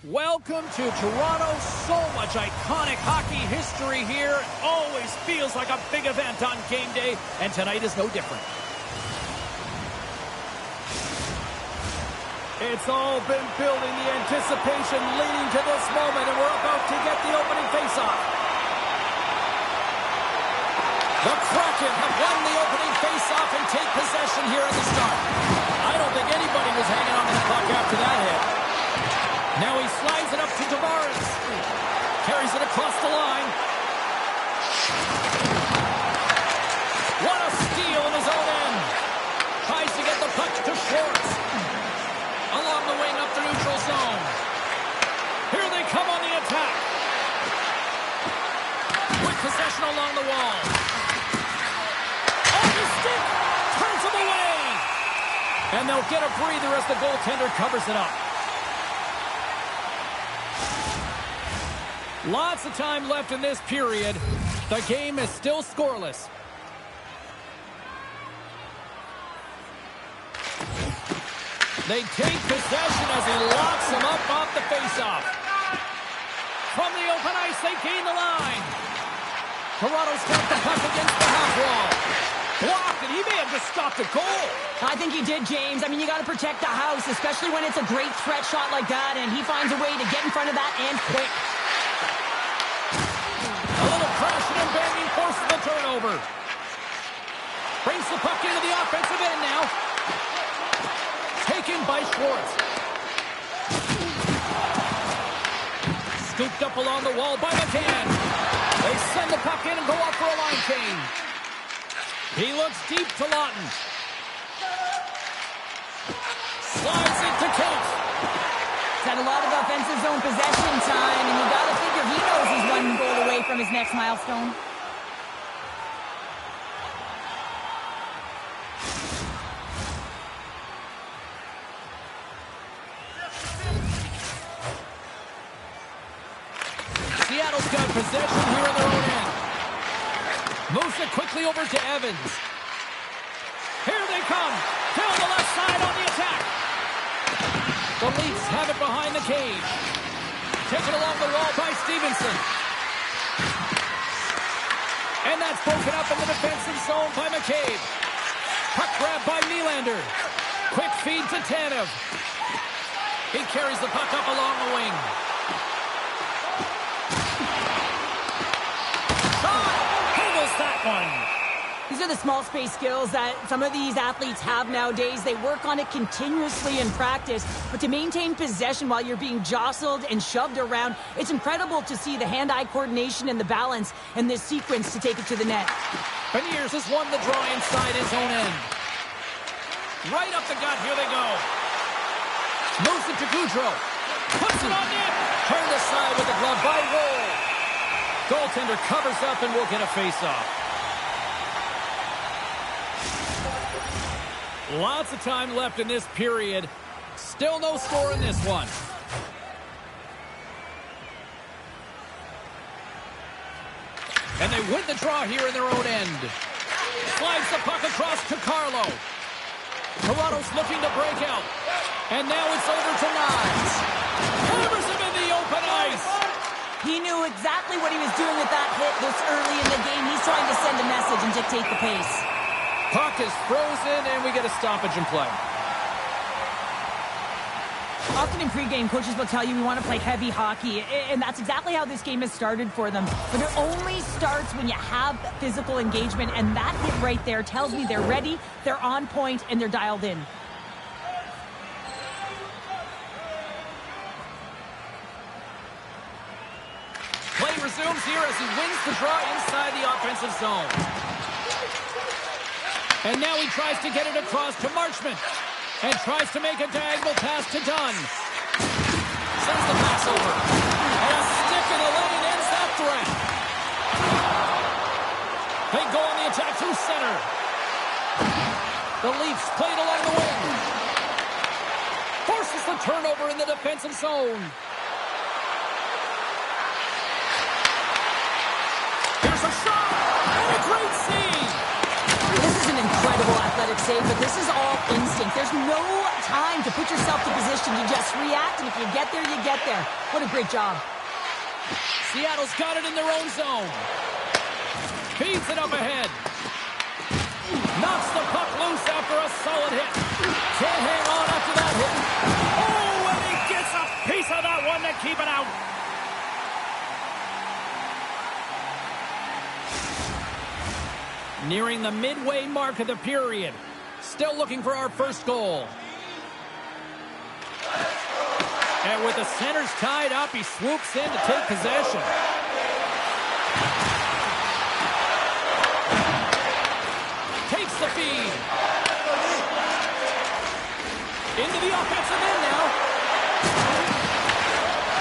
Welcome to Toronto. So much iconic hockey history here. Always feels like a big event on game day, and tonight is no different. It's all been building, the anticipation leading to this moment, and we're about to get the opening faceoff. The Kraken have won the opening faceoff and take possession here at the start. I don't think anybody was hanging on to the puck after that hit. Now he slides it up to Tavares. Carries it across the line. What a steal in his own end. Tries to get the puck to Schwartz. Along the wing up the neutral zone. Here they come on the attack. With possession along the wall. On his stick. Turns him away. And they'll get a breather as the goaltender covers it up. Lots of time left in this period. The game is still scoreless. They take possession as he locks him up off the faceoff. From the open ice, they gain the line. Toronto's got the puck against the half wall. Blocked, and he may have just stopped a goal. I think he did, James. I mean, you got to protect the house, especially when it's a great threat shot like that, and he finds a way to get in front of that and quick. A little crashing and banging forces the turnover. Brings the puck into the offensive end now. Taken by Schwartz. Scooped up along the wall by McCann. They send the puck in and go up for a line change. He looks deep to Lawton. Slides it to Kent. He's had a lot of offensive zone possession time, and you got to figure he knows he's one goal away from his next milestone. Seattle's got possession here in their own end. Moves it quickly over to Evans. Here they come. Down the left side on the attack. The Leafs have it behind the cage. Taken along the wall by Stevenson. And that's broken up in the defensive zone by McCabe. Puck grab by Nylander. Quick feed to Tanev. He carries the puck up along the wing. That one. These are the small space skills that some of these athletes have nowadays. They work on it continuously in practice, but to maintain possession while you're being jostled and shoved around, it's incredible to see the hand-eye coordination and the balance in this sequence to take it to the net. Beniers has won the draw inside his own end. Right up the gut, here they go. Moves it to Goudreau. Puts it on net. Turned aside with the glove by Roll. Goaltender covers up and will get a face-off. Lots of time left in this period. Still no score in this one. And they win the draw here in their own end. Slides the puck across to Carlo. Toronto's looking to break out. And now it's over to Nyes. Hammers him in the open ice. He knew exactly what he was doing with that hit this early in the game. He's trying to send a message and dictate the pace. Puck is frozen, and we get a stoppage in play. Often in pregame, coaches will tell you we want to play heavy hockey, and that's exactly how this game has started for them. But it only starts when you have physical engagement, and that hit right there tells me they're ready, they're on point, and they're dialed in. Play resumes here as he wins the draw inside the offensive zone. And now he tries to get it across to Marchment. And tries to make a diagonal pass to Dunn. Sends the pass over. And a stick in the lane ends that threat. They go on the attack through center. The Leafs played along the wing. Forces the turnover in the defensive zone. Here's a shot, and a great save. This is an incredible athletic save, but this is all instinct. There's no time to put yourself in position to just react, and if you get there, you get there. What a great job. Seattle's got it in their own zone. Feeds it up ahead. Knocks the puck loose after a solid hit. Can't hang on after that hit. Oh, and he gets a piece of that one to keep it out. Nearing the midway mark of the period. Still looking for our first goal. And with the centers tied up, he swoops in to take possession. Takes the feed. Into the offensive end now.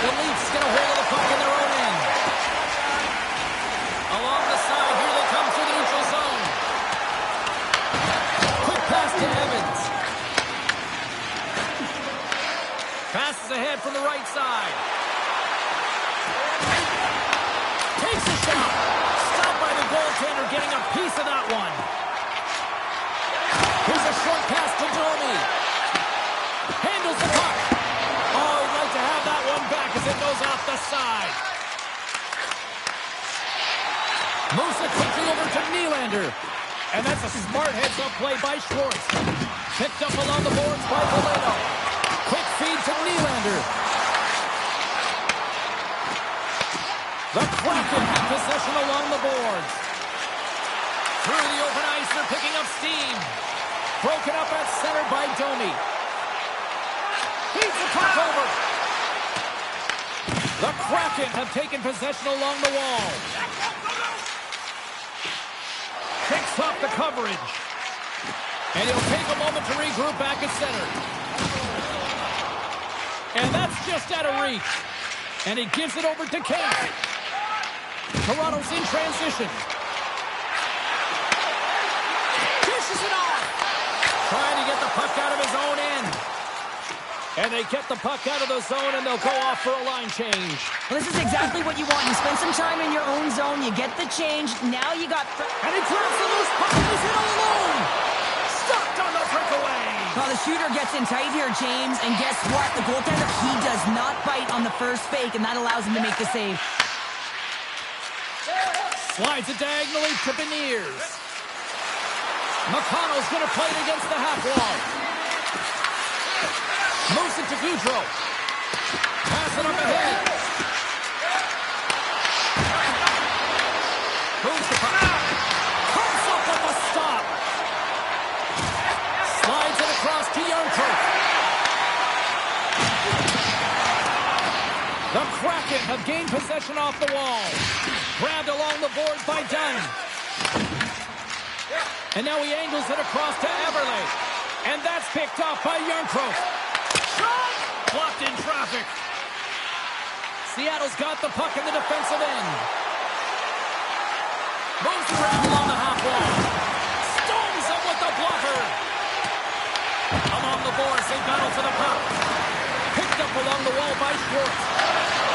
The Leafs get a hold of the puck in their own end. Along the side, here they come through the neutral zone. Quick pass to Evans. Passes ahead from the right side. Takes a shot. Stopped by the goaltender, getting a piece of that one. Here's a short pass to Domi. Handles the puck. Oh, he'd like to have that one back as it goes off the side. Moves it quickly over to Nylander. And that's a smart heads-up play by Schwartz. Picked up along the boards by Valeno. Quick feed to Nylander. The Kraken have possession along the boards. Through the open ice, they're picking up steam. Broken up at center by Domi. Feeds the puck over. The Kraken have taken possession along the wall. Picks up the coverage. And he'll take a moment to regroup back at center. And that's just out of reach. And he gives it over to Kane. Toronto's in transition. Dishes it off. Trying to get the puck out of his own end. And they get the puck out of the zone, and they'll go off for a line change. Well, this is exactly what you want. You spend some time in your own zone, you get the change. Now you got... And he grabs the loose puck, and he's hit all alone. Stopped on the breakaway. Well, the shooter gets in tight here, James, and guess what? The goaltender, he does not bite on the first fake, and that allows him to make the save. Slides it diagonally to Beniers. McConnell's going to play it against the half wall. Moves it to Goudreau. Pass it up ahead. Moves the puck. Comes up with a stop. Slides it across to Yarncroke. The Kraken have gained possession off the wall. Grabbed along the boards by Dunn. And now he angles it across to Everly. And that's picked up by Yarncroke. Shot! Blocked in traffic. Seattle's got the puck in the defensive end. Moves around along the half wall. Stones him with the blocker. Along the boards, they battle for the puck. Picked up along the wall by Schwartz.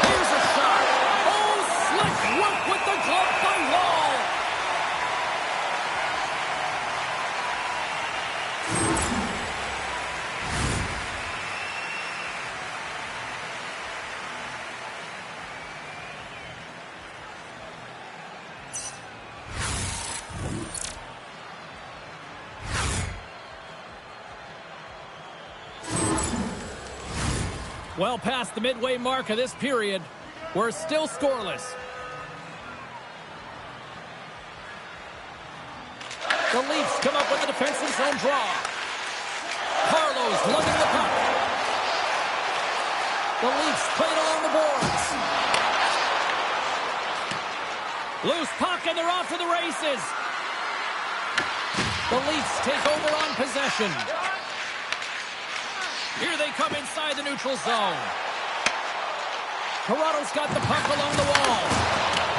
Here's a shot. Oh, slick work with the glove by Wall. Well past the midway mark of this period, we're still scoreless. The Leafs come up with a defensive zone draw. Carlo's lugging the puck. The Leafs play it along the boards. Loose puck, and they're off to the races. The Leafs take over on possession. Here they come inside the neutral zone. Toronto's got the puck along the wall.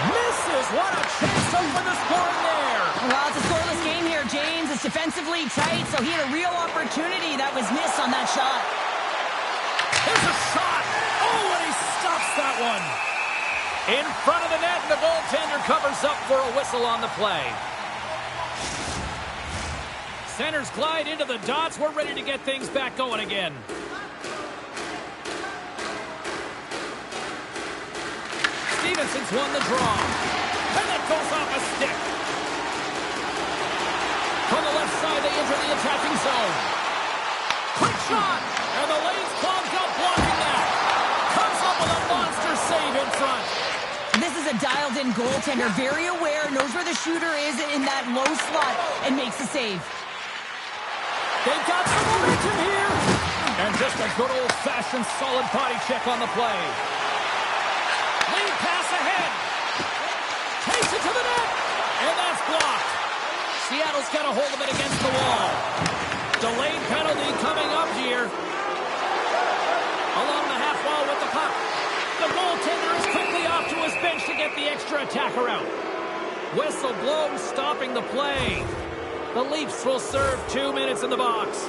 Misses. What a chance to open the scoring there. Well, it's a scoreless game here, James. It's defensively tight, so he had a real opportunity that was missed on that shot. There's a shot. Oh, and he stops that one. In front of the net, and the goaltender covers up for a whistle on the play. Centers glide into the dots. We're ready to get things back going again. Stevenson's won the draw. And that goes off a stick. From the left side, they enter the attacking zone. Quick shot! And the lane's clogged up, blocking that. Comes up with a monster save in front. This is a dialed-in goaltender, very aware, knows where the shooter is in that low slot, and makes the save. They've got some momentum here. And just a good old-fashioned solid body check on the play. Lead pass ahead. Takes it to the net. And that's blocked. Seattle's got a hold of it against the wall. Delayed penalty coming up here. Along the half wall with the puck. The goaltender is quickly off to his bench to get the extra attacker out. Whistle blows, stopping the play. The Leafs will serve 2 minutes in the box.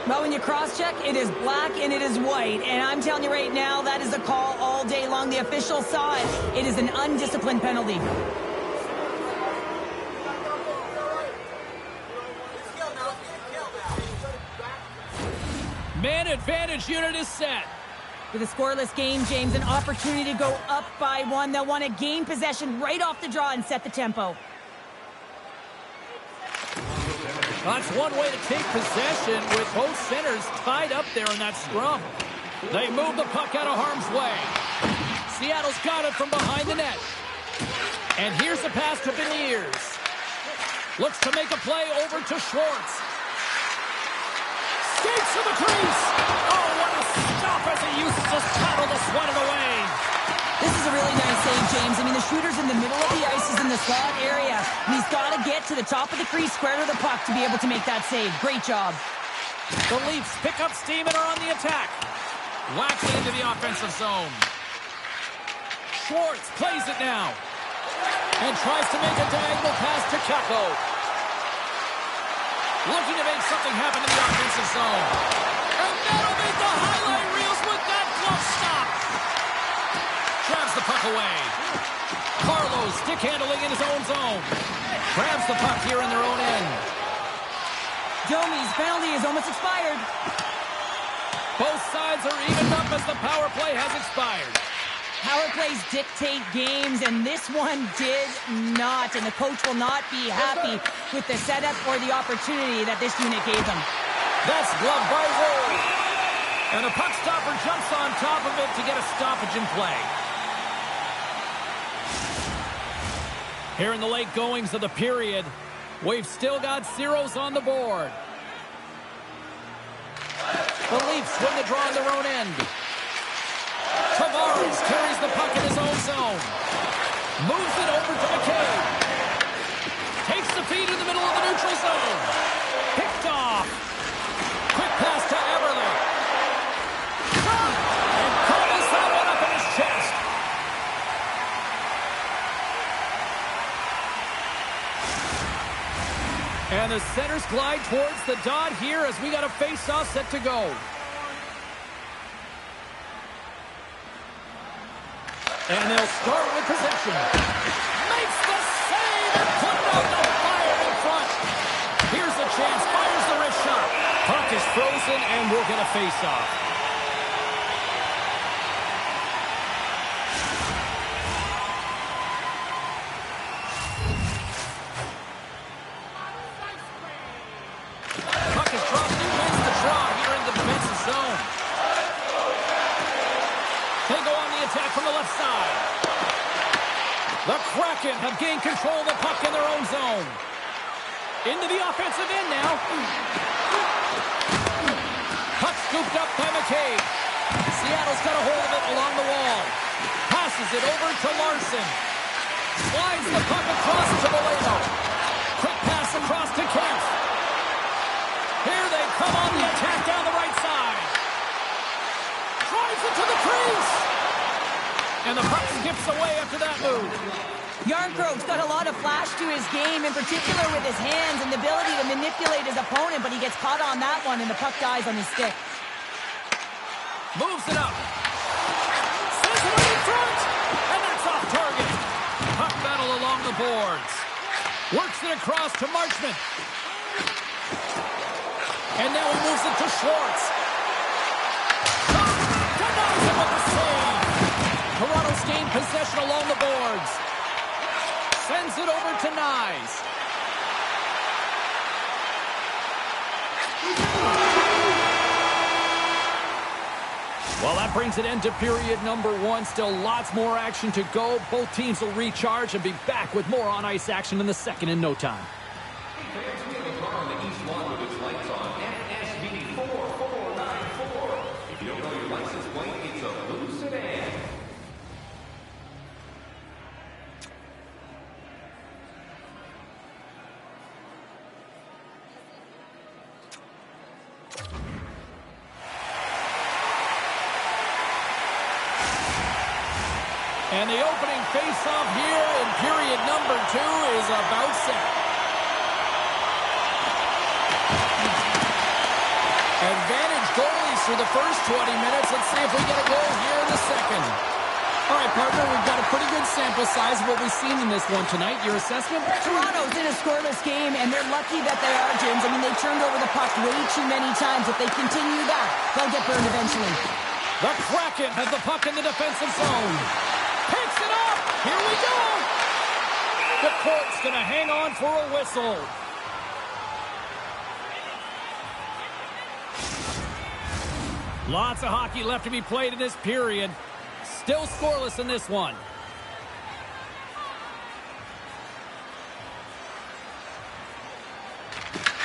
Well, when you cross-check, it is black and it is white. And I'm telling you right now, that is a call all day long. The official saw it. It is an undisciplined penalty. Man advantage unit is set. With a scoreless game, James, an opportunity to go up by one. They'll want to gain possession right off the draw and set the tempo. That's one way to take possession with both centers tied up there in that scrum. They move the puck out of harm's way. Seattle's got it from behind the net. And here's the pass to Beniers. Looks to make a play over to Schwartz. Skates to the crease. Oh, what a stop as he uses his paddle to swat it away. This is a really nice save, James. I mean, the shooter's in the middle of the ice, is in the slot area, and he's got to get to the top of the crease, square to the puck to be able to make that save. Great job. The Leafs pick up steam and are on the attack. Whacks it into the offensive zone. Schwartz plays it now. And tries to make a diagonal pass to Kakko. Looking to make something happen in the offensive zone. And that'll make the highlight reels with that glove stop. Grabs the puck away. Carlo stick handling in his own zone. Grabs the puck here in their own end. Domi's penalty is almost expired. Both sides are evened up as the power play has expired. Power plays dictate games, and this one did not. And the coach will not be happy with the setup or the opportunity that this unit gave them. That's glove by Roll. And the puck stopper jumps on top of it to get a stoppage in play. Here in the late goings of the period, we've still got zeros on the board. The Leafs win the draw on their own end. Tavares carries the puck in his own zone. Moves it over to McCabe. Takes the feed in the middle of the neutral zone. Picked off. Quick pass to Everly. And cobbles that one up in his chest. And the centers glide towards the dot here as we got a face-off set to go. And they'll start with possession. Makes the save and put it out the fire in front. Here's a chance. Fires the wrist shot. Puck is frozen and we'll get a face-off. Puck is dropped. He wins the draw here in the defensive zone. They go on the attack from the left side. The Kraken have gained control of the puck in their own zone. Into the offensive end now. Puck scooped up by McCabe. Seattle's got a hold of it along the wall. Passes it over to Larson. Slides the puck across to Valeno. Quick pass across to Kemp. Here they come on the attack down the right side. Drives it to the crease. And the puck skips away after that move. Yarncroke's got a lot of flash to his game, in particular with his hands and the ability to manipulate his opponent, but he gets caught on that one, and the puck dies on his stick. Moves it up. Sends it in front. And that's off target. Puck battle along the boards. Works it across to Marchment. And now he moves it to Schwartz. Denies him with the save. Toronto's gained possession along the boards. Sends it over to Nyes. Well, that brings an end to period number 1. Still lots more action to go. Both teams will recharge and be back with more on-ice action in the second in no time. And the opening face-off here in period number 2 is about set. Advantage goalies for the first 20 minutes. Let's see if we get a goal here in the second. All right, partner, we've got a pretty good sample size of what we've seen in this one tonight. Your assessment? Toronto's in a scoreless game, and they're lucky that they are, James. I mean, they turned over the puck way too many times. If they continue that, they'll get burned eventually. The Kraken has the puck in the defensive zone. Picks it up! Here we go! The court's going to hang on for a whistle. Lots of hockey left to be played in this period. Still scoreless in this one.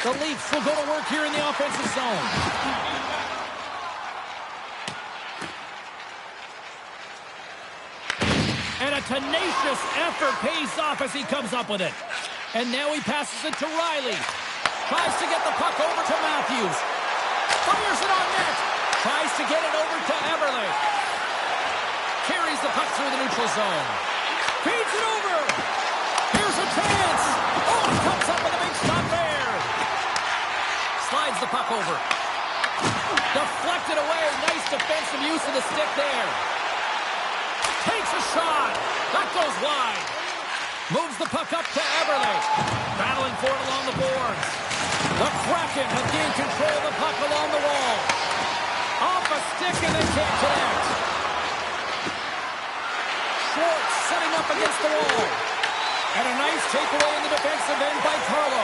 The Leafs will go to work here in the offensive zone. And a tenacious effort pays off as he comes up with it. And now he passes it to Riley. Tries to get the puck over to Matthews. Fires it on net. Tries to get it over to Eberle. Carries the puck through the neutral zone. Feeds it over. Here's a chance. Oh, he comes up with a big shot there. Slides the puck over. Deflected away. Nice defensive use of the stick there. Takes a shot. That goes wide. Moves the puck up to Eberle. Battling for it along the boards. The Kraken have gained control of the puck along the wall. Off a stick and they can't connect. Schwartz setting up against the wall. And a nice takeaway in the defensive end by Carlo.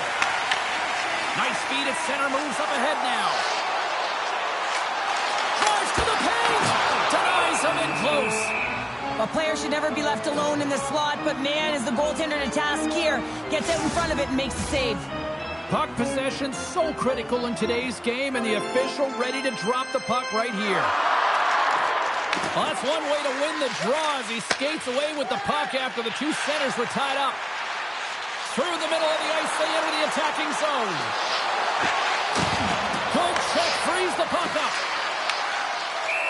Nice feed at center. Moves up ahead now. Drives to the paint. Denies him in close. A player should never be left alone in the slot, but man, is the goaltender to task here. Gets out in front of it and makes the save. Puck possession so critical in today's game, and the official ready to drop the puck right here. Well, that's one way to win the draw as he skates away with the puck after the two centers were tied up. Through the middle of the ice, they enter the attacking zone. Good check, frees the puck up.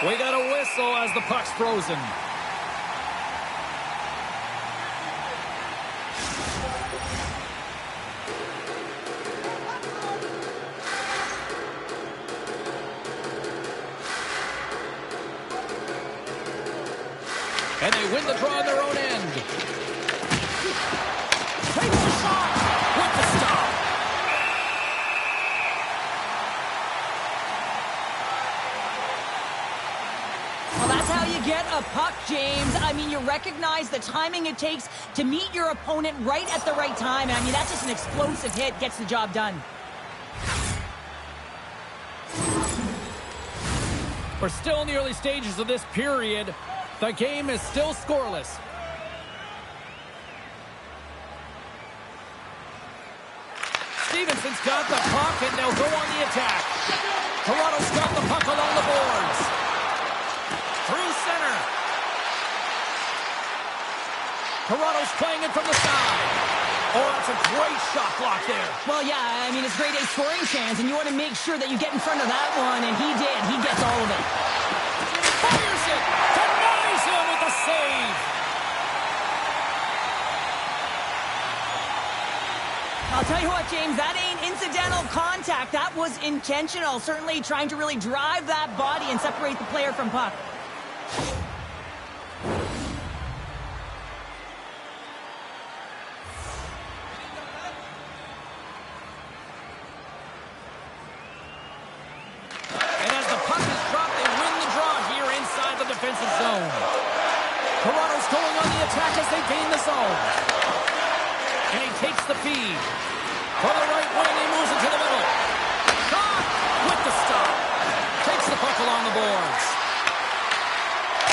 We got a whistle as the puck's frozen. And they win the draw on their own end. Takes a shot with the stop. Well, that's how you get a puck, James. I mean, you recognize the timing it takes to meet your opponent right at the right time. And I mean, that's just an explosive hit, gets the job done. We're still in the early stages of this period. The game is still scoreless. Stevenson's got the puck, and they'll go on the attack. Toronto's got the puck along the boards. Through center. Toronto's playing it from the side. Oh, that's a great shot block there. Well, yeah, I mean, it's grade A scoring chance, and you want to make sure that you get in front of that one, and he did. He gets all of it. Fires it. Denies him with a save. I'll tell you what, James, that ain't incidental contact. That was intentional. Certainly trying to really drive that body and separate the player from puck. defensive zone. Toronto's going on the attack as they gain the zone. And he takes the feed. For the right wing, he moves into the middle. Shot with the stop. Takes the puck along the boards.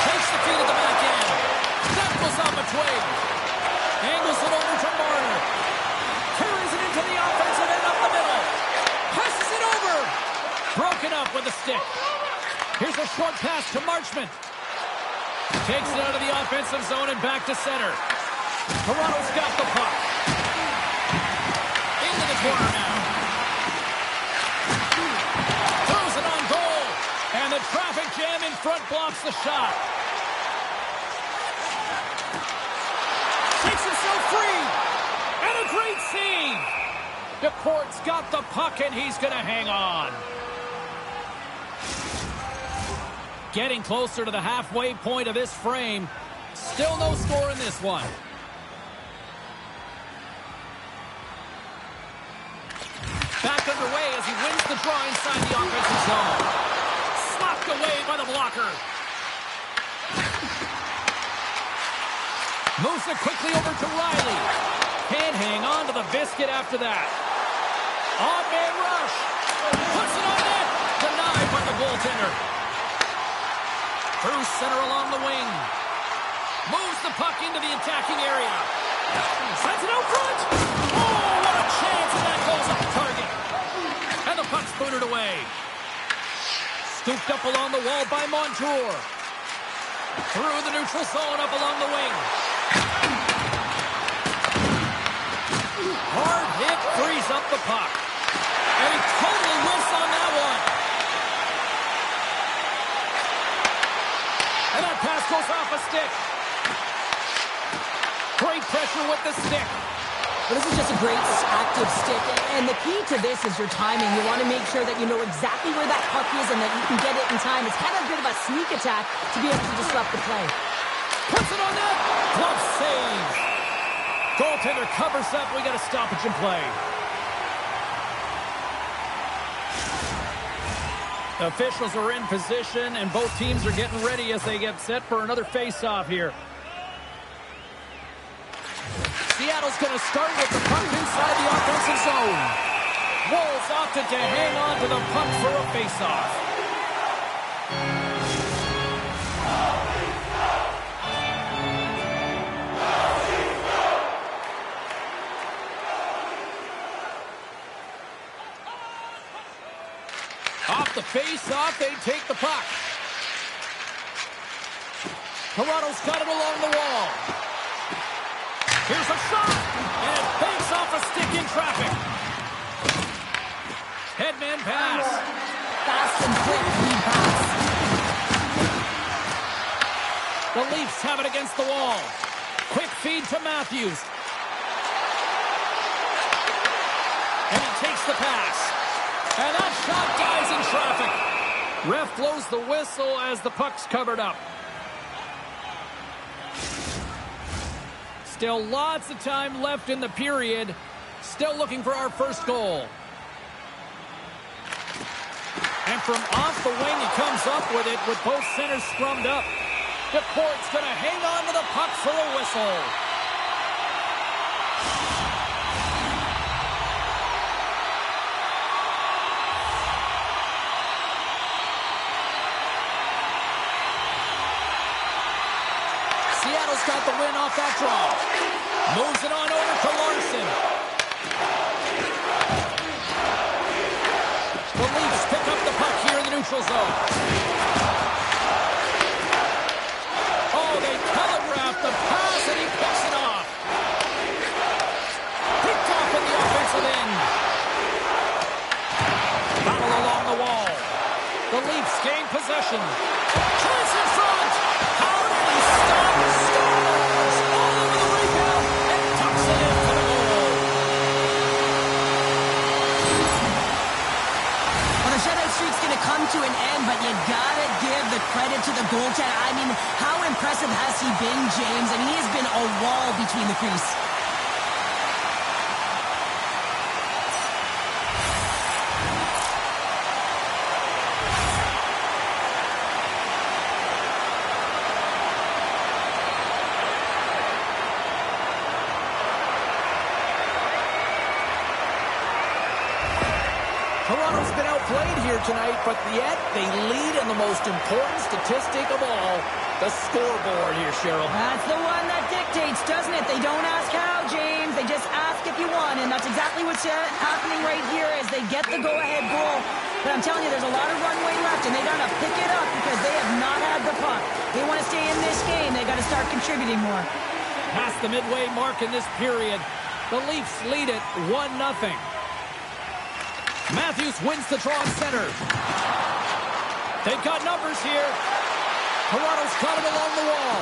Takes the feed at the back end. That goes off a twig. Angles it over to Marner. Carries it into the offensive end up the middle. Passes it over. Broken up with a stick. Here's a short pass to Marchment. Takes it out of the offensive zone and back to center. Toronto's got the puck. Into the corner now. Throws it on goal. And the traffic jam in front blocks the shot. Takes himself free. And a great save. DeCourt's got the puck and he's going to hang on. Getting closer to the halfway point of this frame. Still no score in this one. Back underway as he wins the draw inside the offensive zone. Slapped away by the blocker. Moves it quickly over to Riley. Can't hang on to the biscuit after that. On-man rush. Puts it on net. Denied by the goaltender. Through center along the wing. Moves the puck into the attacking area. Sends it out front. Oh, what a chance, and that goes off target. And the puck's booted away. Scooped up along the wall by Montour. Through the neutral zone up along the wing. Hard hit frees up the puck. And he totally whiffs on that one. And that pass goes off a stick. Great pressure with the stick. Well, this is just a great active stick. And the key to this is your timing. You want to make sure that you know exactly where that puck is and that you can get it in time. It's kind of a bit of a sneak attack to be able to disrupt the play. Puts it on net. Glove save. Goaltender covers up. We got a stoppage in play. Officials are in position, and both teams are getting ready as they get set for another face-off here. Seattle's going to start with the puck inside the offensive zone. Wolves opted to hang on to the puck for a face-off. Off the face-off, they take the puck. Toronto's got it along the wall. Here's a shot, and it banks off a stick in traffic. Headman pass. Fast and quick lead pass. The Leafs have it against the wall. Quick feed to Matthews. And he takes the pass. And that shot dies in traffic. Ref blows the whistle as the puck's covered up. Still lots of time left in the period. Still looking for our first goal. And from off the wing, he comes up with it with both centers scrummed up. DeCourt's going to hang on to the puck for a whistle. Seattle's got the win off that draw. Moves it on over to Larson. The Leafs pick up the puck here in the neutral zone. Oh, they telegraph the pass and he picks it off. Picked off in the offensive end. Battle along the wall. The Leafs gain possession. Chance in front. How did he stop the Stars? All over the rebound and tucks it into the goal. Well, the shutout streak's going to come to an end, but you got to give the credit to the goaltender. I mean, how impressive has he been, James? I mean, he has been a wall between the crease. played here tonight, but yet they lead in the most important statistic of all, the scoreboard here, Cheryl. That's the one that dictates, doesn't it? They don't ask how, James. They just ask if you won, and that's exactly what's happening right here as they get the go-ahead goal. But I'm telling you, there's a lot of runway left, and they got to pick it up because they have not had the puck. They want to stay in this game. They got to start contributing more. Past the midway mark in this period, the Leafs lead it 1-0. Matthews wins the draw center. They've got numbers here. Toronto's got it along the wall.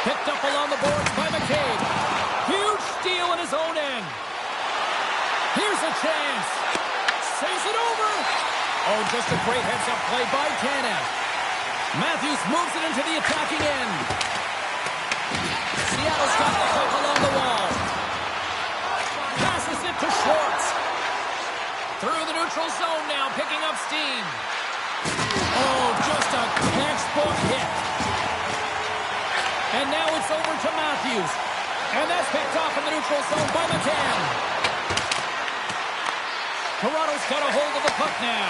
Picked up along the boards by McCabe. Huge steal in his own end. Here's a chance. Saves it over. Oh, just a great heads-up play by Tanev. Matthews moves it into the attacking end. Seattle's got the puck along the wall. Passes it to Schwartz. Through the neutral zone now, picking up steam. Oh, just a textbook hit. And now it's over to Matthews. And that's picked off in the neutral zone by McCann. Toronto's got a hold of the puck now.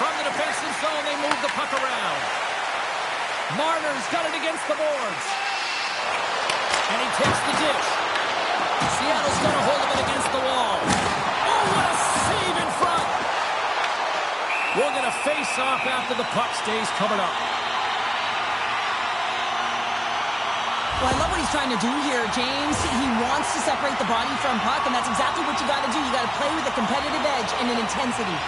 From the defensive zone, they move the puck around. Marner's got it against the boards. And he takes the dish. Seattle's got a hold of it against the wall. Oh, what a save in front. We're going to face off after the puck stays covered up. Well, I love what he's trying to do here, James. He wants to separate the body from puck, and that's exactly what you got to do. You got to play with a competitive edge and an intensity.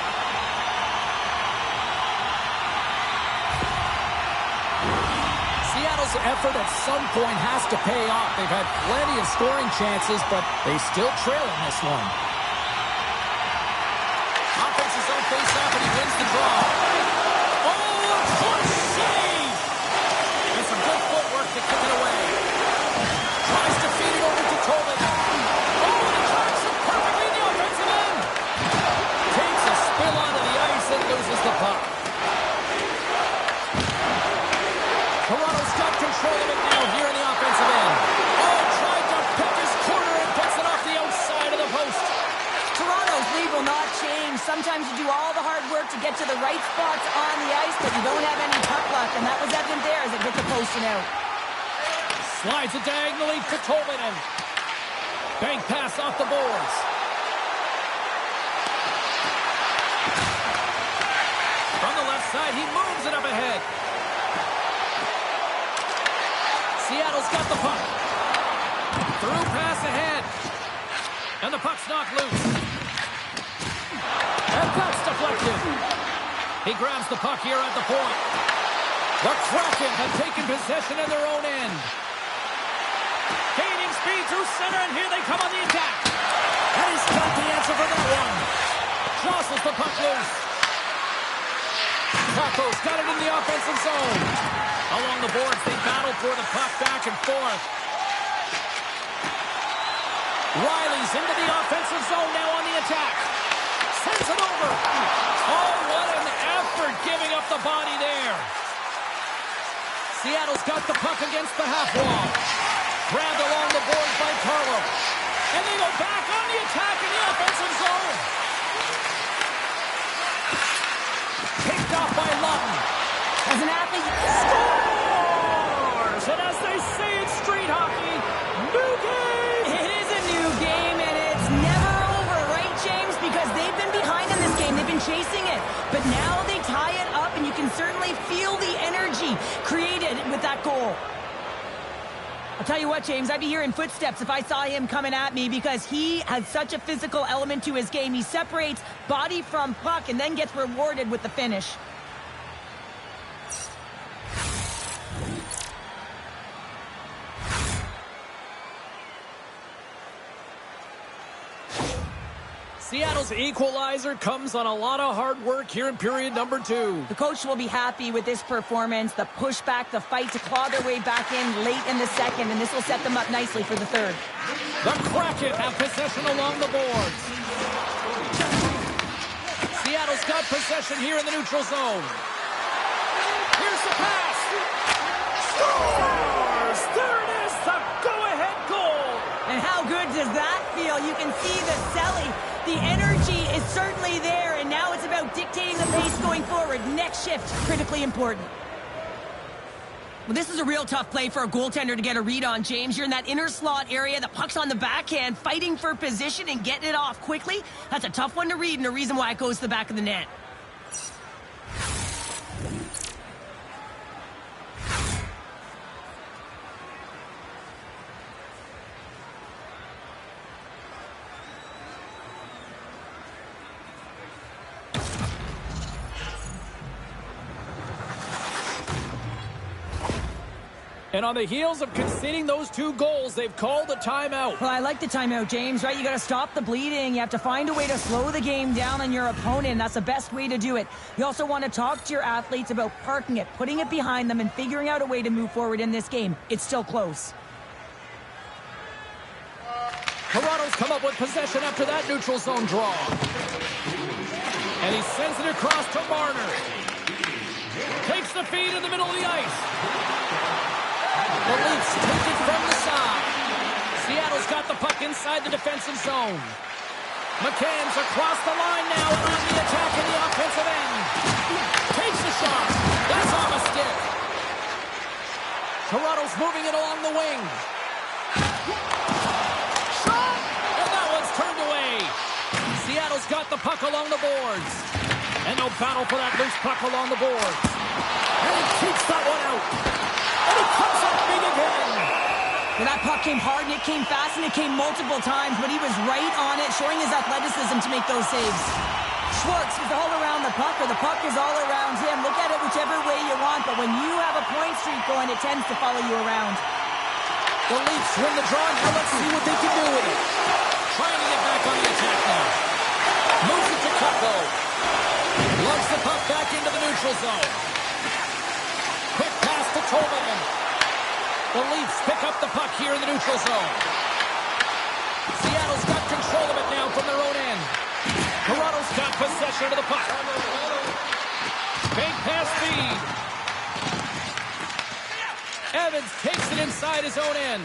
Seattle's effort at some point has to pay off. They've had plenty of scoring chances, but they still trail in this one. Offense is on face-off, and he wins the draw. Oh, a clutch save! And some good footwork to kick it away. Tries to feed it over to Tobin. Oh, and he tracks it perfectly in the offensive end. Takes a spill onto the ice and loses the puck. Toronto's got control of it now here in the offensive end. Oh, tried to pick his corner and puts it off the outside of the post. Toronto's lead will not change. Sometimes you do all the hard work to get to the right spots on the ice, but you don't have any puck luck, and that was evident there as it hit the post and out. Slides it diagonally to Tobin. Bank pass off the boards. From the left side, he moves it up ahead. Seattle's got the puck. Through pass ahead. And the puck's knocked loose. And that's deflected. He grabs the puck here at the point. The Kraken have taken possession in their own end. Gaining speed through center, and here they come on the attack. And he's got the answer for that one. Jostles the puck loose. Taco's got it in the offensive zone. Along the boards, they battle for the puck back and forth. Riley's into the offensive zone now on the attack. Sends it over. Oh, what an effort giving up the body there. Seattle's got the puck against the half wall. Grabbed along the boards by Carlo. And they go back on the attack in the offensive zone. Picked off by Lawton. As an athlete, Scores! And as they say in street hockey, new game! it is a new game, and it's never over, right, James? Because they've been behind in this game. They've been chasing it. But now they tie it up, and you can certainly feel the energy created with that goal. I'll tell you what, James, I'd be hearing footsteps if I saw him coming at me because he has such a physical element to his game. He separates body from puck and then gets rewarded with the finish. Seattle's equalizer comes on a lot of hard work here in period number 2. The coach will be happy with this performance, the pushback, the fight to claw their way back in late in the second, and this will set them up nicely for the third. The Kraken have possession along the boards. Seattle's got possession here in the neutral zone. Here's the pass. Scores! There it is, the go-ahead goal. And how good does that feel? You can see the selling. The energy is certainly there, and now it's about dictating the pace going forward. Next shift, critically important. Well, this is a real tough play for a goaltender to get a read on, James. You're in that inner slot area. The puck's on the backhand, fighting for position and getting it off quickly. That's a tough one to read, and a reason why it goes to the back of the net. And on the heels of conceding those 2 goals, they've called a timeout. Well, I like the timeout, James, right? You got to stop the bleeding. You have to find a way to slow the game down on your opponent. That's the best way to do it. You also want to talk to your athletes about parking it, putting it behind them, and figuring out a way to move forward in this game. It's still close. Toronto's come up with possession after that neutral zone draw. And he sends it across to Marner. Takes the feed in the middle of the ice. The Leafs take it from the side. Seattle's got the puck inside the defensive zone. McCann's across the line now and on the attack in the offensive end. Takes a shot. That's off a stick. Toronto's moving it along the wing. Shot! And that one's turned away. Seattle's got the puck along the boards. And no battle for that loose puck along the boards. And he keeps that one out. And he comes up big again. Well, that puck came hard, and it came fast, and it came multiple times, but he was right on it, showing his athleticism to make those saves. Schwartz is all around the puck, or the puck is all around him. Look at it whichever way you want, but when you have a point streak going, it tends to follow you around. The Leafs win the draw. Now let's see what they can do with it. Trying to get back on the attack now. Moves it to Kucko. Lugs the puck back into the neutral zone. Quick pass to Tolman. The Leafs pick up the puck here in the neutral zone. Seattle's got control of it now from their own end. Toronto's got possession of the puck. Big pass feed. Evans takes it inside his own end.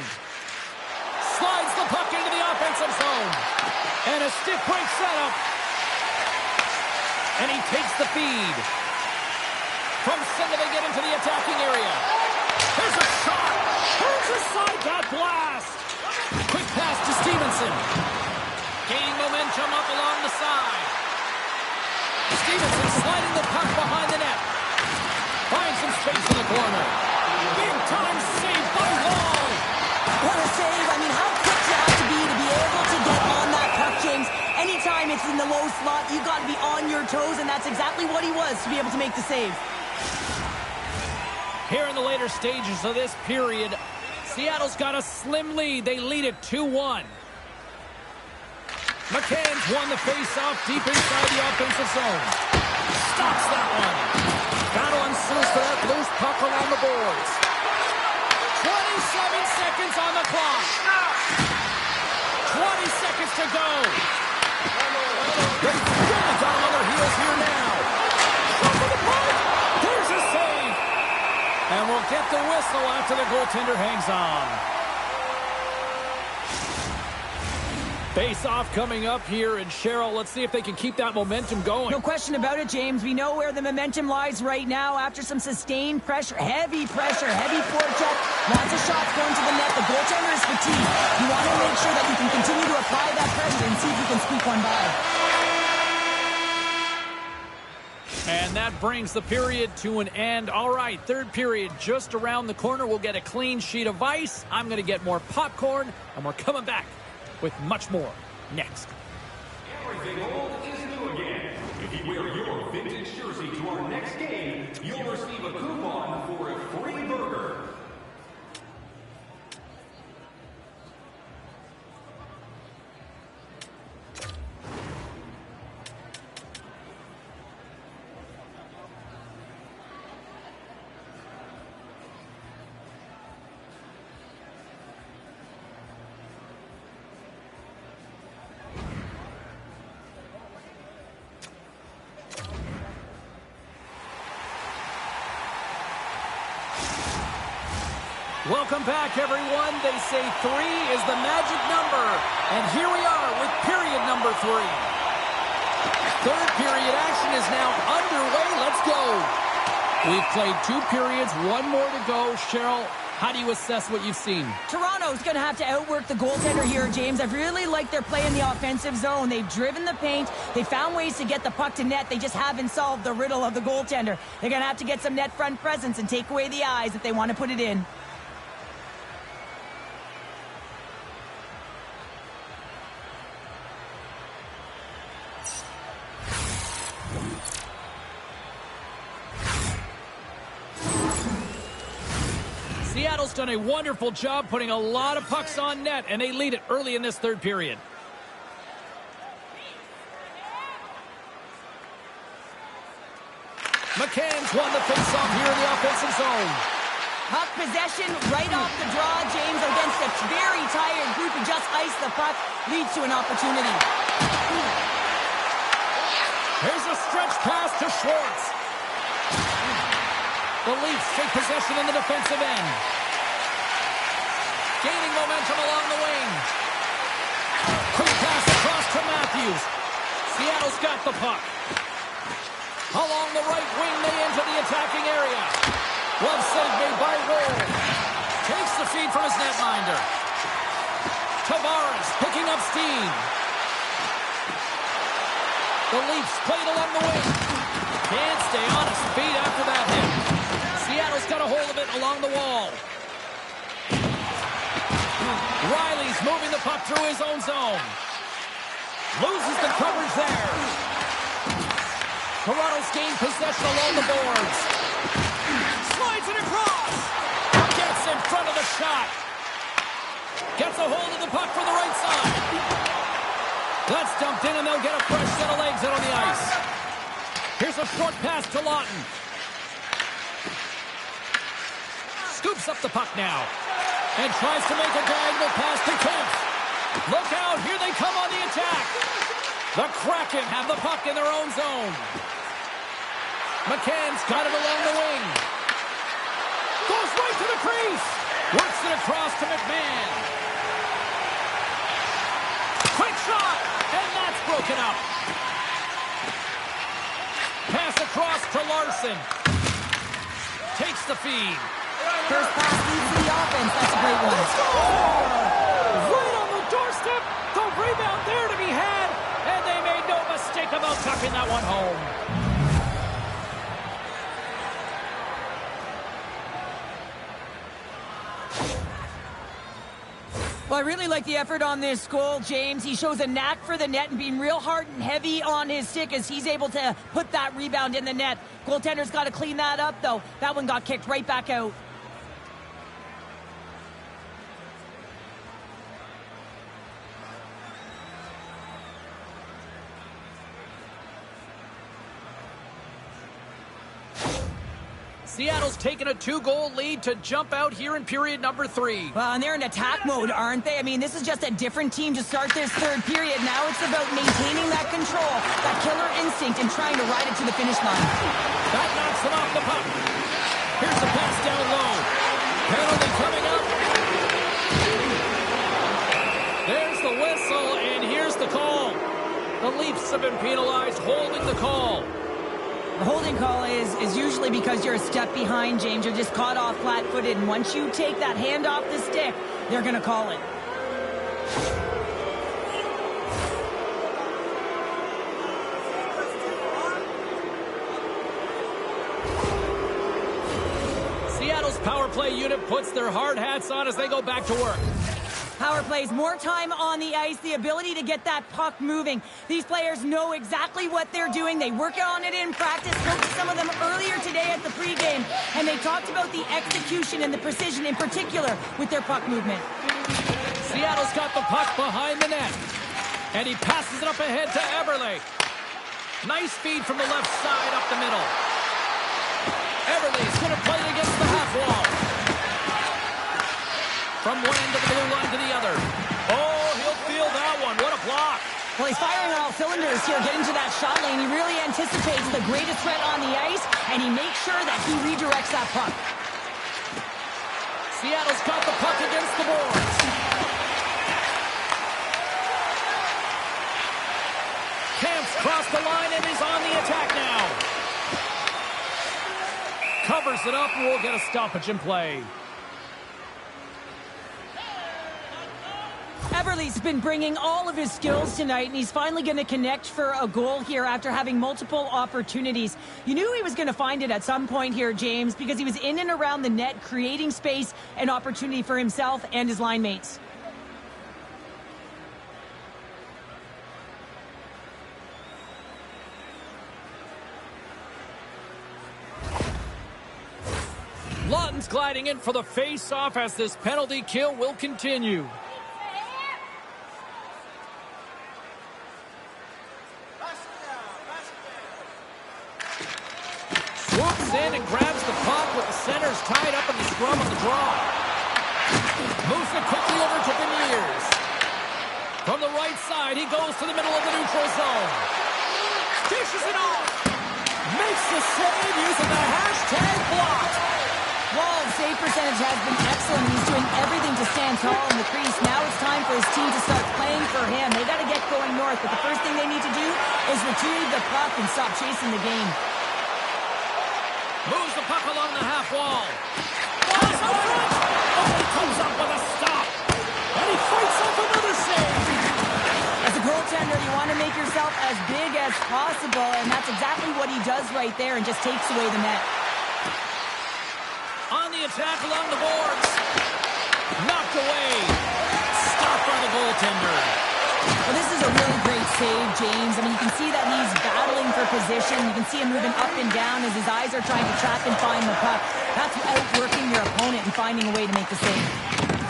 Slides the puck into the offensive zone. And a stiff break setup. And he takes the feed. From center they get into the attacking area. There's a shot. There's a side blast. Quick pass to Stevenson. Gaining momentum up along the side. Stevenson sliding the puck behind the net. Finds some space in the corner. Big time save by Wall. What a save. I mean, how quick you have to be able to get on that puck, James. Anytime it's in the low slot, you got to be on your toes, and that's exactly what he was to be able to make the save. Here in the later stages of this period, Seattle's got a slim lead. They lead it 2-1. McCann's won the face-off deep inside the offensive zone. Stops that one. Battle ensues for that loose puck along the boards. 27 seconds on the clock. 20 seconds to go. They've really got him on their heels here now. Shot for the puck. There's a save. And we'll get the whistle after the goaltender hangs on. Face-off coming up here, and Cheryl, let's see if they can keep that momentum going. No question about it, James. We know where the momentum lies right now after some sustained pressure, heavy forecheck. Lots of shots going to the net. The goaltender is fatigued. You want to make sure that you can continue to apply that pressure and see if you can squeak one by. And that brings the period to an end. All right, third period just around the corner. We'll get a clean sheet of ice. I'm going to get more popcorn, and we're coming back with much more next. Everything old is new again. If you wear your vintage jersey to our next game, you'll receive a coupon for a free burger. Welcome back, everyone. They say 3 is the magic number. And here we are with period number 3. Third period action is now underway. Let's go. We've played 2 periods, 1 more to go. Cheryl, how do you assess what you've seen? Toronto's going to have to outwork the goaltender here, James. I've really liked their play in the offensive zone. They've driven the paint. They found ways to get the puck to net. They just haven't solved the riddle of the goaltender. They're going to have to get some net front presence and take away the eyes if they want to put it in. Seattle's done a wonderful job putting a lot of pucks on net, and they lead it early in this third period. McCann's won the faceoff here in the offensive zone. Puck possession right off the draw, James, against a very tired group who just iced the puck, leads to an opportunity. Here's a stretch pass to Schwartz. The Leafs take possession in the defensive end. Gaining momentum along the wing. Quick pass across to Matthews. Seattle's got the puck. Along the right wing, they enter the attacking area. Glove save made by Woll. Takes the feed from his netminder. Tavares picking up steam. The Leafs played along the wing. Can't stay on his feet after that hit. Seattle's got a hold of it along the wall. Riley's moving the puck through his own zone. Loses the coverage there. Toronto's gained possession along the boards. Slides it across. Gets in front of the shot. Gets a hold of the puck from the right side. That's dumped in, and they'll get a fresh set of legs out on the ice. Here's a short pass to Lawton. Scoops up the puck now. And tries to make a diagonal pass to Kemp. Look out, here they come on the attack. The Kraken have the puck in their own zone. McCann's got it along the wing. Goes right to the crease. Works it across to McMahon. Quick shot, and that's broken up. Pass across to Larson. Takes the feed. First pass leads to the offense. That's a great one. Right on the doorstep. The rebound there to be had. And they made no mistake about tucking that one home. Well, I really like the effort on this goal, James. He shows a knack for the net and being real hard and heavy on his stick as he's able to put that rebound in the net. Goaltender's got to clean that up, though. That one got kicked right back out. Seattle's taken a 2-goal lead to jump out here in period number 3. Well, and they're in attack mode, aren't they? I mean, this is just a different team to start this third period. Now it's about maintaining that control, that killer instinct, and trying to ride it to the finish line. That knocks them off the puck. Here's the pass down low. Penalty coming up. There's the whistle, and here's the call. The Leafs have been penalized, holding the call. The holding call is usually because you're a step behind, James. You're just caught off flat-footed, and once you take that hand off the stick, they're going to call it. Seattle's power play unit puts their hard hats on as they go back to work. Power plays, more time on the ice, the ability to get that puck moving. These players know exactly what they're doing. They work on it in practice. Spoke to some of them earlier today at the pregame, and they talked about the execution and the precision in particular with their puck movement. Seattle's got the puck behind the net, and he passes it up ahead to Eberle. Nice feed from the left side up the middle. Eberle's going to play it against the half wall. From one end of the blue line to the other. Oh, he'll feel that one. What a block. Well, he's firing on all cylinders here, getting to that shot lane. He really anticipates the greatest threat on the ice, and he makes sure that he redirects that puck. Seattle's got the puck against the boards. Camp's crossed the line and is on the attack now. Covers it up and we'll get a stoppage in play. Everly's been bringing all of his skills tonight, and he's finally going to connect for a goal here after having multiple opportunities. You knew he was going to find it at some point here, James, because he was in and around the net, creating space and opportunity for himself and his line mates. Lawton's gliding in for the face-off as this penalty kill will continue. Swoops in and grabs the puck with the centers tied up in the scrum on the draw. Moves it quickly over to Beniers. From the right side, he goes to the middle of the neutral zone. Dishes it off. Makes the save using the hashtag block. Wall's save percentage has been excellent. He's doing everything to stand tall in the crease. Now it's time for his team to start playing for him. They got to get going north, but the first thing they need to do is retrieve the puck and stop chasing the game. Moves the puck along the half wall. Pass up front. Oh, he comes up with a stop. And he fights off another save. As a goaltender, you want to make yourself as big as possible, and that's exactly what he does right there and just takes away the net. On the attack along the boards. Knocked away. Stopped by the goaltender. Well, this is a really great save, James. I mean, you can see that he's battling for position. You can see him moving up and down as his eyes are trying to track and find the puck. That's outworking your opponent and finding a way to make the save.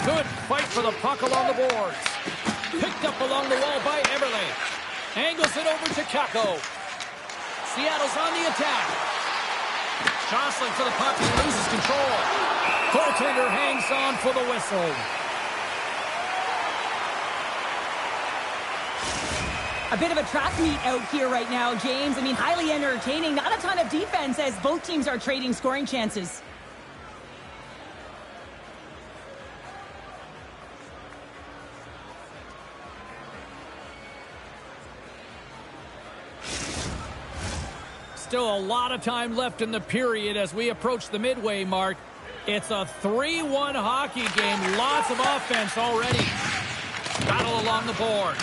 Good fight for the puck along the boards. Picked up along the wall by Everly. Angles it over to Kako. Seattle's on the attack. Jostling for the puck, he loses control. Goaltender hangs on for the whistle. A bit of a track meet out here right now, James. I mean, highly entertaining. Not a ton of defense as both teams are trading scoring chances. Still a lot of time left in the period as we approach the midway mark. It's a 3-1 hockey game. Lots of offense already. Battle along the boards.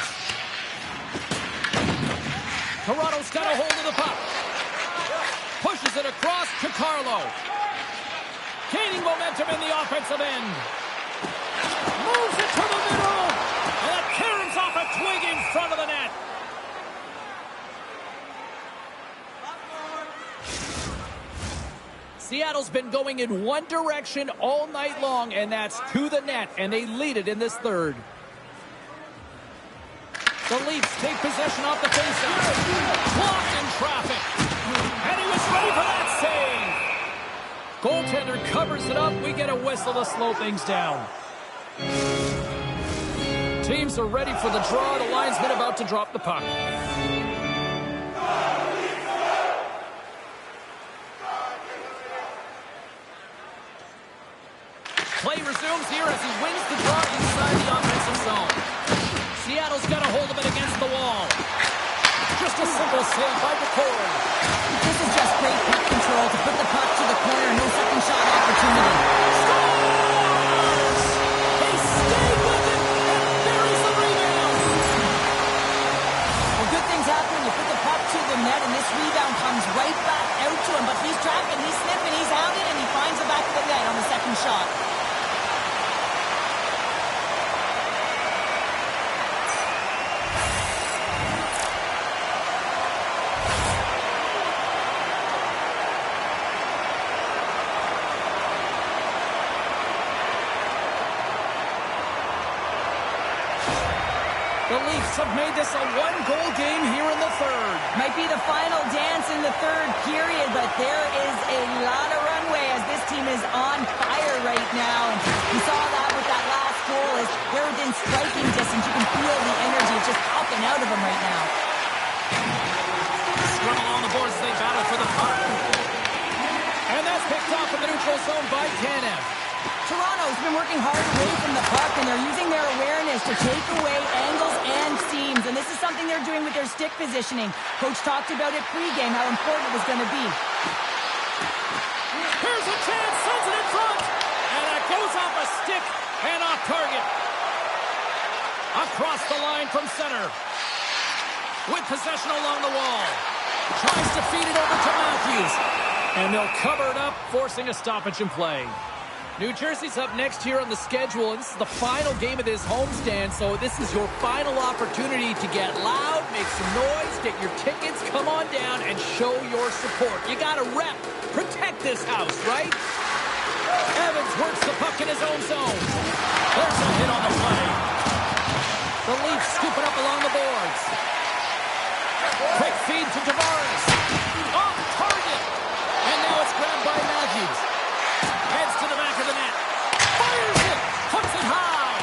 Toronto's got a hold of the puck. Pushes it across to Carlo. Gaining momentum in the offensive end. Moves it to the middle. And it caroms off a twig in front of the net. Seattle's been going in one direction all night long, and that's to the net, and they lead it in this third. The Leafs take possession off the faceoff. Blocked in traffic. And he was ready for that save. Goaltender covers it up. We get a whistle to slow things down. Teams are ready for the draw. The linesman about to drop the puck. Play resumes here as he wins the draw inside the offensive zone. Seattle's got a hold of it against the wall. Just a simple save by McConnell. This is just great puck control to put the puck to the corner. No second shot opportunity. Scores! He stayed with it, and there is the rebound. Well, good things happen when you put the puck to the net, and this rebound comes right back out to him. But he's tracking, he's sniffing, he's hounding, and he finds the back of the net on the second shot. The Leafs have made this a one-goal game here in the third. Might be the final dance in the third period, but there is a lot of runway as this team is on fire right now. And you saw that with that last goal as they're within striking distance. You can feel the energy. It's just popping out of them right now. Scrum along the boards as they battle for the puck. And that's picked off in the neutral zone by Tanev. Toronto's been working hard away from the puck, and they're using their awareness to take away angles and seams, and this is something they're doing with their stick positioning. Coach talked about it pregame, how important it was going to be. Here's a chance, sends it in front, and it goes off a stick and off target. Across the line from center. With possession along the wall. Tries to feed it over to Matthews. And they'll cover it up, forcing a stoppage in play. New Jersey's up next here on the schedule, and this is the final game of this homestand, so this is your final opportunity to get loud, make some noise, get your tickets, come on down, and show your support. You gotta rep, protect this house, right? Evans works the puck in his own zone. There's a hit on the play. The Leafs scoop it up along the boards. Quick feed to Tavares. Off target. And now it's grabbed by Matthews. Heads to the back of the net. Fires it. Puts it high.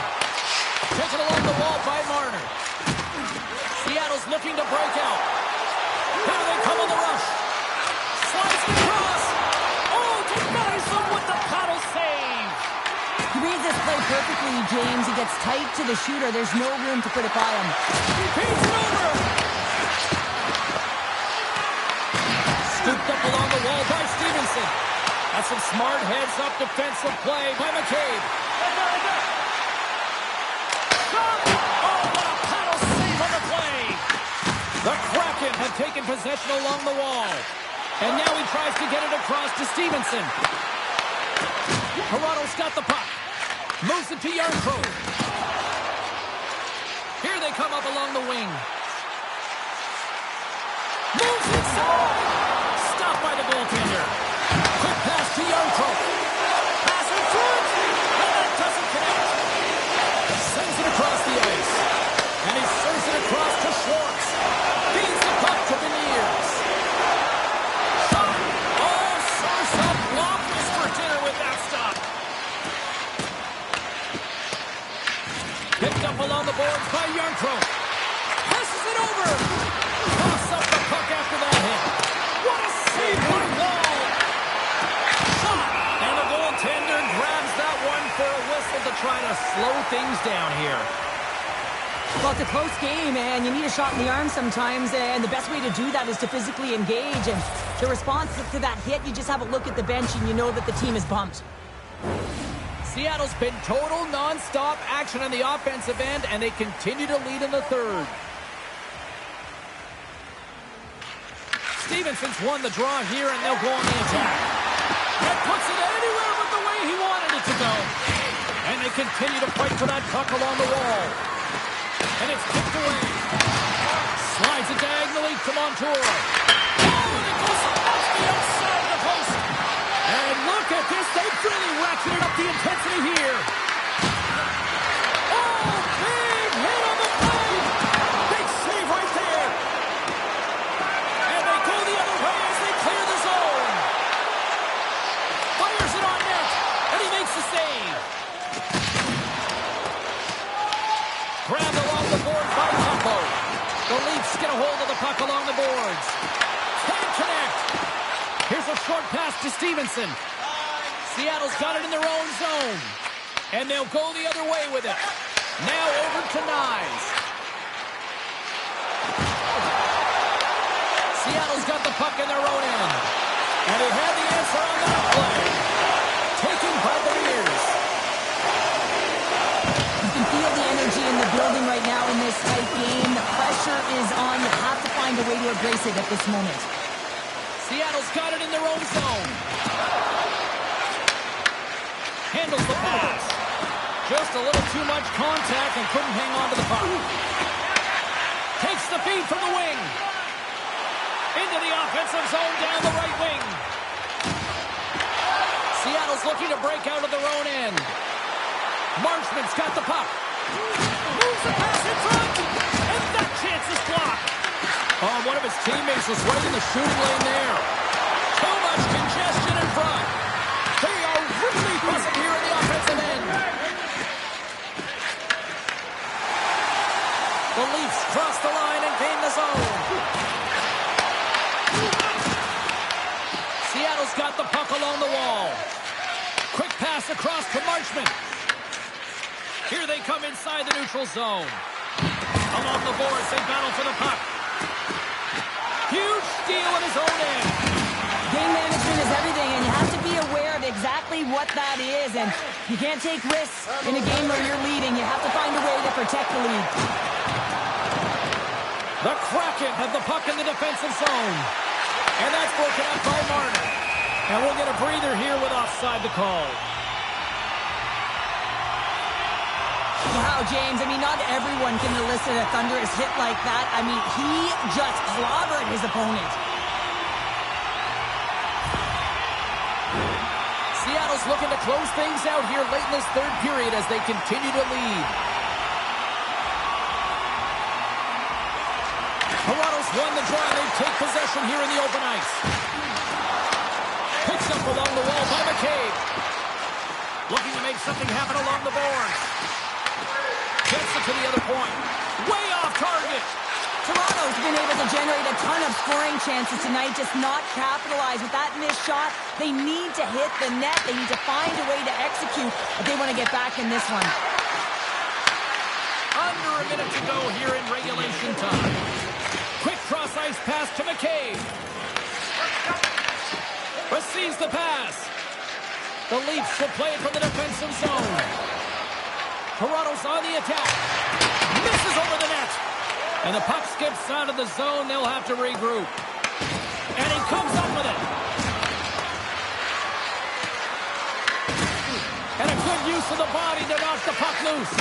Taken along the wall by Marner. Seattle's looking to break out. Here they come on the rush. Slides it across. Oh, denies them with the paddle save. He reads this play perfectly, James. He gets tight to the shooter. There's no room to put it by him. He feeds it over. Scooped up along the wall by Stevenson. That's some smart heads-up defensive play by McCabe. Shot! Oh, what a paddle save on the play. The Kraken have taken possession along the wall. And now he tries to get it across to Stevenson. Toronto's got the puck. Moves it to Yarncrow. Here they come up along the wing. Moves inside. Stopped by the goaltender. Quick pass to Yarncrow. Pass in front. And that doesn't connect. Sends it across the ice. And he serves it across to Schwartz. Feeds the puck to Beniers. Shot. Oh, serves up Loftus for dinner with that stop. Picked up along the boards by Yarncrow. Passes it over. Toss up the puck after that hit. What a save by Wall. Shot. And the goaltender grabs that one for a whistle to try to slow things down here. Well, it's a close game, and you need a shot in the arm sometimes, and the best way to do that is to physically engage. And the response to that hit, you just have a look at the bench, and you know that the team is bumped. Seattle's been total non-stop action on the offensive end, and they continue to lead in the third. Stevenson's won the draw here, and they'll go on the attack. That puts it anywhere but the way he wanted it to go. And they continue to fight for that puck along the wall. And it's kicked away. Slides it diagonally to Montour. Oh, and it goes off the outside the post. And look at this. They've really ratcheted up the intensity here. Oh, big hit on the play. Big save right there. And they go the other way as they clear the zone. Fires it on net. And he makes the save. Grabbed along the board by Tempo. The Leafs get a hold of the puck along the boards. Can't connect. Here's a short pass to Stevenson. Seattle's got it in their own zone. And they'll go the other way with it. Now over to Nyes. Seattle's got the puck in their own end. And he had the answer on that play. Taken by the Bears. You can feel the energy in the building right now in this tight game. The pressure is on. You have to find a way to embrace it at this moment. Seattle's got it in their own zone. Handles the pass. Just a little too much contact and couldn't hang on to the puck. Takes the feed from the wing. Into the offensive zone down the right wing. Seattle's looking to break out of their own end. Marchman's got the puck. Moves the pass in front. And that chance is blocked. Oh, one of his teammates was right in the shooting lane there. Too much congestion in front. They are really pressing here in the offensive end. The Leafs cross the line and gain the zone. Seattle's got the puck along the wall. Quick Pass across to Marchment. Here they come inside the neutral zone. Along the boards, they battle for the puck. Huge steal in his own end. Game management is everything, and you have to be aware of exactly what that is. And you can't take risks in a game where you're leading. You have to find a way to protect the lead. The Kraken have the puck in the defensive zone. And that's broken up by Martin. And we'll get a breather here with offside the call. Wow, James, I mean, not everyone can elicit a thunderous hit like that. I mean, he just clobbered his opponent. Seattle's looking to close things out here late in this third period as they continue to lead. Toronto's won the draw. They take possession here in the open ice. Picks up along the wall by McCabe. Looking to make something happen along the boards. Gets it to the other point. Way off target. Toronto's been able to generate a ton of scoring chances tonight, just not capitalize with that missed shot. They need to hit the net. They need to find a way to execute if they want to get back in this one. Under a minute to go here in regulation time. Quick cross-ice pass to McCabe. Receives the pass. The Leafs will play it from the defensive zone. Toronto's on the attack. Misses over the net. And the puck skips out of the zone. They'll have to regroup. And he comes up with it. And a good use of the body to knock the puck loose.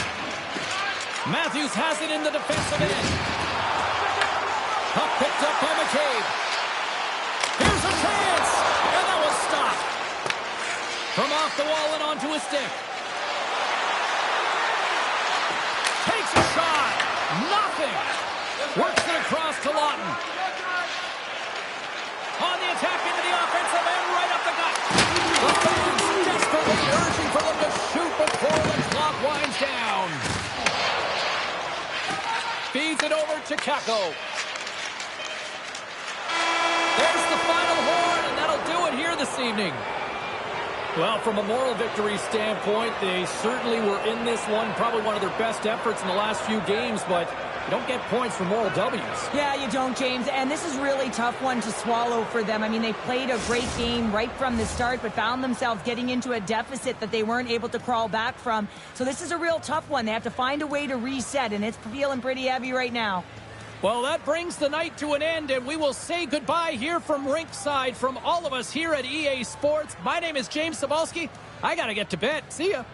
Matthews has it in the defensive end. Puck picked up by McCabe. Here's a chance. And that was stopped. From off the wall and onto his stick. Takes a shot. Nothing. Works it across to Lawton. On the attack into the offensive end, right up the gut. The fans desperately urging for them to shoot before the clock winds down. Feeds it over to Kako. There's the final horn, and that'll do it here this evening. Well, from a moral victory standpoint, they certainly were in this one. Probably one of their best efforts in the last few games, but you don't get points for moral W's. Yeah, you don't, James. And this is really tough one to swallow for them. I mean, they played a great game right from the start, but found themselves getting into a deficit that they weren't able to crawl back from. So this is a real tough one. They have to find a way to reset, and it's feeling pretty heavy right now. Well, that brings the night to an end, and we will say goodbye here from Rinkside from all of us here at EA Sports. My name is James Cebulski. I got to get to bed. See ya.